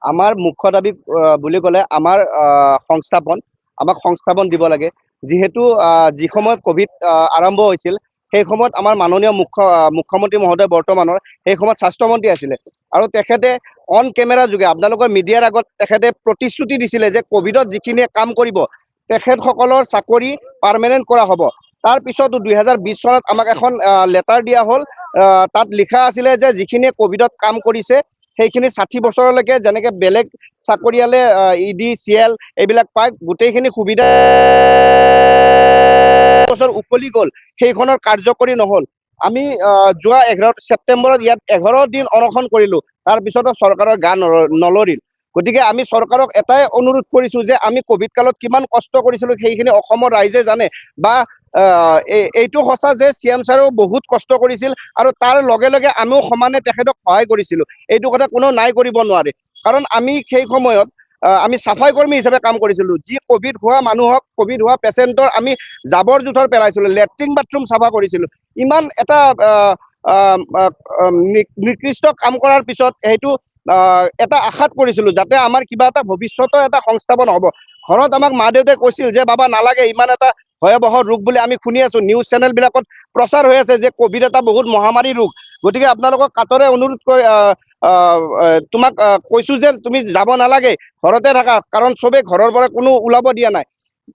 আমাৰ মুখ্য দাবী বুলি ক'লে আমাৰ সংস্থাপন, আমাক সংস্থাপন দিব লাগে। যিহেতু যি সময়ত ক'ভিড আৰম্ভ হৈছিল, সেই সময়ত আমাৰ মাননীয় মুখ্যমন্ত্ৰী মহোদয় বৰ্তমানৰ সেই সময়ত স্বাস্থ্যমন্ত্ৰী আছিলে, আৰু তেখেতে অন কেমেৰা যোগে আপোনালোকৰ মিডিয়াৰ আগত তেখেতে প্ৰতিশ্ৰুতি দিছিলে যে ক'ভিডত যিখিনিয়ে কাম কৰিব তেখেতসকলৰ চাকৰি পাৰ্মানেণ্ট কৰা হ'ব। তাৰ পিছতো 2020 চনত আমাক এখন লেটাৰ দিয়া হ'ল। তাত লিখা আছিলে যে যিখিনিয়ে ক'ভিডত কাম কৰিছে সেইখিনি 60 বছৰলৈকে যেনেকে বেলেগ চাকৰিয়ালে ইডি চিএল এইবিলাক পায়, গোটেইখিনি সুবিধা বছৰ উকলি গ'ল, সেইখনৰ কাৰ্যকৰী নহ'ল। আমি যোৱা 11 ছেপ্টেম্বৰত ইয়াত 11 দিন অনশন কৰিলোঁ, তাৰপিছতো চৰকাৰৰ গা নলৰিল। গতিকে আমি চৰকাৰক এটাই অনুৰোধ কৰিছোঁ যে আমি ক'ভিড কালত কিমান কষ্ট কৰিছিলোঁ সেইখিনি অসমৰ ৰাইজে জানে, বা এইটো সঁচা যে CM ছাৰেও বহুত কষ্ট কৰিছিল আৰু তাৰ লগে লগে আমিও সমানে তেখেতক সহায় কৰিছিলোঁ। এইটো কথা কোনেও নাই কৰিব নোৱাৰে, কাৰণ আমি সেই সময়ত আমি চাফাই কৰ্মী হিচাপে কাম কৰিছিলোঁ। যি ক'ভিড হোৱা মানুহক, ক'ভিড হোৱা পেচেণ্টৰ আমি জাবৰ জোঁথৰ পেলাইছিলোঁ, লেট্ৰিন বাথৰুম চাফা কৰিছিলোঁ। ইমান এটা নিকৃষ্ট কাম কৰাৰ পিছত সেইটো এটা আশাত কৰিছিলোঁ যাতে আমাৰ কিবা এটা ভৱিষ্যতৰ এটা সংস্থাপন হ'ব। ঘৰত আমাক মা দেউতাই কৈছিল যে বাবা নালাগে, ইমান এটা ভয়াৱহ ৰোগ বুলি আমি শুনি আছোঁ, নিউজ চেনেলবিলাকত প্ৰচাৰ হৈ আছে যে ক'ভিড এটা বহুত মহামাৰী ৰোগ। গতিকে আপোনালোকক কাতৰে অনুৰোধ কৰি তোমাক কৈছোঁ যে তুমি যাব নালাগে, ঘৰতে থাকা, কাৰণ চবেই ঘৰৰ পৰা কোনো ওলাব দিয়া নাই।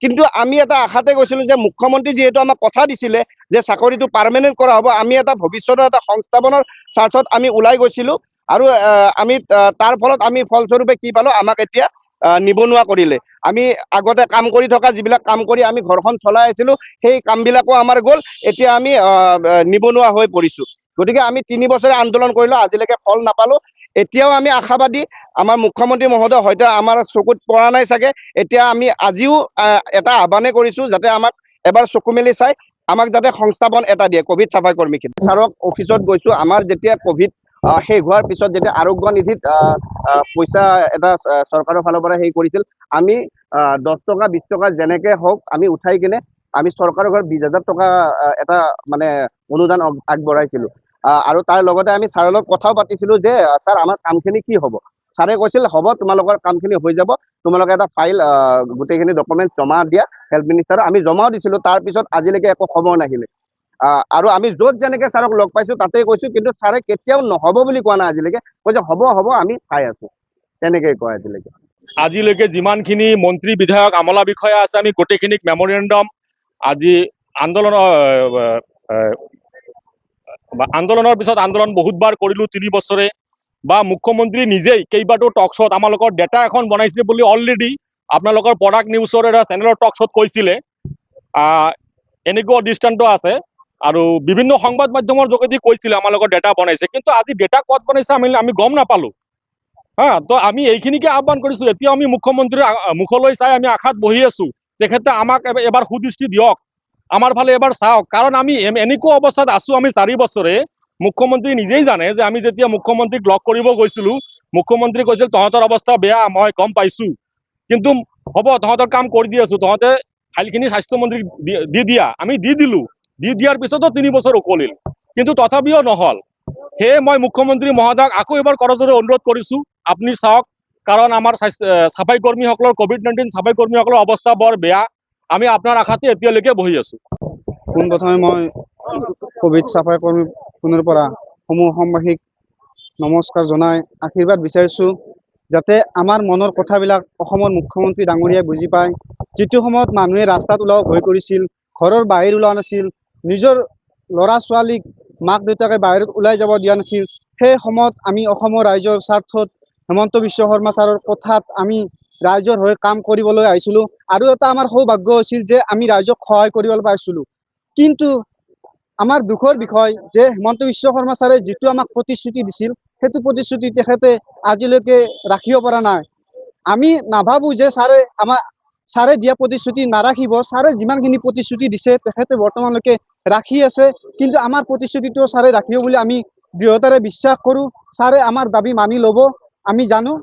কিন্তু আমি এটা আশাতে গৈছিলোঁ যে মুখ্যমন্ত্ৰী যিহেতু আমাক কথা দিছিলে যে চাকৰিটো পাৰ্মানেণ্ট কৰা হ'ব, আমি এটা ভৱিষ্যতৰ এটা সংস্থাপনৰ স্বাৰ্থত আমি ওলাই গৈছিলোঁ। আৰু আমি তাৰ ফলত আমি ফলস্বৰূপে কি পালোঁ, আমাক এতিয়া নিবনুৱা কৰিলে। আমি আগতে কাম কৰি থকা যিবিলাক কাম কৰি আমি ঘৰখন চলাই আছিলোঁ, সেই কামবিলাকো আমাৰ গ'ল। এতিয়া আমি নিবনুৱা হৈ পৰিছোঁ। গতিকে আমি 3 বছৰে আন্দোলন কৰিলোঁ, আজিলৈকে ফল নাপালোঁ। এতিয়াও আমি আশাবাদী, আমাৰ মুখ্যমন্ত্ৰী মহোদয় হয়তো আমাৰ চকুত পৰা নাই চাগে। এতিয়া আমি আজিও এটা আহ্বানে কৰিছোঁ যাতে আমাক এবাৰ চকু মেলি চাই আমাক যাতে সংস্থাপন এটা দিয়ে ক'ভিড চাফাই কৰ্মীখিনি। ছাৰক অফিচত গৈছোঁ, আমাৰ যেতিয়া ক'ভিড শেষ হোৱাৰ পিছত যেতিয়া আৰোগ্য নিধিত পইচা এটা চৰকাৰৰ ফালৰ পৰা হেৰি কৰিছিল, আমি 10 টকা 20 টকা যেনেকে হওক আমি উঠাই কিনে আমি চৰকাৰৰ ঘৰত 20,000 টকা এটা মানে অনুদান আগবঢ়াইছিলোঁ। আৰু তাৰ লগতে আমি ছাৰৰ লগত কথাও পাতিছিলোঁ যে ছাৰ আমাৰ কামখিনি কি হ'ব। ছাৰে কৈছিল হ'ব, তোমালোকৰ কামখিনি হৈ যাব, তোমালোকে এটা ফাইল গোটেইখিনি ডকুমেণ্টছ জমা দিয়া হেল্থ মিনিষ্টাৰক। আমি জমাও দিছিলোঁ, তাৰপিছত আজিলৈকে একো খবৰ নাহিলে। আৰু আমি য'ত যেনেকে ছাৰক লগ পাইছোঁ তাতেই কৈছোঁ, কিন্তু ছাৰে কেতিয়াও নহ'ব বুলি কোৱা নাই আজিলৈকে, কৈছে হ'ব হ'ব আমি চাই আছোঁ, তেনেকেই কয় আজিলৈকে। আজিলৈকে যিমানখিনি মন্ত্ৰী বিধায়ক আমলা বিষয়া আছে আমি গোটেইখিনিক মেমৰেণ্ডাম আজি আন্দোলনৰ পিছত আন্দোলন বহুতবাৰ কৰিলোঁ 3 বছৰে, বা মুখ্যমন্ত্ৰী নিজেই কেইবাটাও টক শ্ব'ত আমালোকৰ ডেটা এখন বনাইছিলে বুলি অলৰেডি আপোনালোকৰ পৰাগ নিউজৰ এটা চেনেলৰ টক শ্ব'ত কৈছিলে। এনেকুৱা দৃষ্টান্ত আছে, আৰু বিভিন্ন সংবাদ মাধ্যমৰ যোগেদি কৈছিলে আমালোকৰ ডেটা বনাইছে, কিন্তু আজি ডেটা ক'ত বনাইছে আমি গম নাপালোঁ। তো আমি এইখিনিকে আহ্বান কৰিছোঁ, এতিয়া আমি মুখ্যমন্ত্ৰীৰ মুখলৈ চাই আমি আশাত বহি আছোঁ, তেখেতে আমাক এবাৰ সুদৃষ্টি দিয়ক, আমাৰ ফালে এবাৰ চাওক। কাৰণ আমি এনেকুৱা অৱস্থাত আছোঁ, আমি 4 বছৰে মুখ্যমন্ত্ৰী নিজেই জানে যে আমি যেতিয়া মুখ্যমন্ত্ৰীক লগ কৰিব গৈছিলোঁ, মুখ্যমন্ত্ৰী কৈছিল তহঁতৰ অৱস্থা বেয়া, মই গম পাইছোঁ, কিন্তু হ'ব তহঁতৰ কাম কৰি দি আছোঁ, তহঁতে ফাইলখিনি স্বাস্থ্যমন্ত্ৰীক দি দিয়া। আমি দি দিলোঁ, দি দিয়াৰ পিছতো 3 বছৰ উকলিল, কিন্তু তথাপিও নহ'ল। সেয়ে মই মুখ্যমন্ত্ৰী মহোদয়ক আকৌ এবাৰ কৰজোৰে অনুৰোধ কৰিছোঁ, আপুনি চাওক, কাৰণ আমাৰ চাফাই কৰ্মীসকলৰ COVID-19 চাফাই কৰ্মীসকলৰ অৱস্থা বৰ বেয়া। আমি আপোনাৰ আশাতে এতিয়ালৈকে বহি আছোঁ। পোনপ্ৰথমে মই ক'ভিড চাফাই কৰ্মী পুনৰ পৰা সমূহ অসমবাসীক নমস্কাৰ জনাই আশীৰ্বাদ বিচাৰিছোঁ, যাতে আমাৰ মনৰ কথাবিলাক অসমৰ মুখ্যমন্ত্ৰী ডাঙৰীয়াই বুজি পায়। যিটো সময়ত মানুহে ৰাস্তাত ওলাব ভয় কৰিছিল, ঘৰৰ বাহিৰ ওলোৱা নাছিল, নিজৰ ল'ৰা ছোৱালীক মাক দেউতাকে বাহিৰত ওলাই যাব দিয়া নাছিল, সেই সময়ত আমি অসমৰ ৰাইজৰ স্বাৰ্থত হিমন্ত বিশ্ব শৰ্মা ছাৰৰ কথাত আমি ৰাইজৰ হৈ কাম কৰিবলৈ আহিছিলোঁ। আৰু এটা আমাৰ সৌভাগ্য হৈছিল যে আমি ৰাইজক সহায় কৰিবলৈ পাইছিলোঁ। কিন্তু আমাৰ দুখৰ বিষয় যে হিমন্ত বিশ্ব শৰ্মা ছাৰে যিটো আমাক প্ৰতিশ্ৰুতি দিছিল, সেইটো প্ৰতিশ্ৰুতি তেখেতে আজিলৈকে ৰাখিব পৰা নাই। আমি নাভাবোঁ যে ছাৰে দিয়া প্ৰতিশ্ৰুতি নাৰাখিব। ছাৰে যিমানখিনি প্ৰতিশ্ৰুতি দিছে তেখেতে বৰ্তমানলৈকে ৰাখি আছে, কিন্তু আমাৰ প্ৰতিশ্ৰুতিটো ছাৰে ৰাখিব বুলি আমি দৃঢ়তাৰে বিশ্বাস কৰোঁ। ছাৰে আমাৰ দাবী মানি ল'ব, আমি জানো।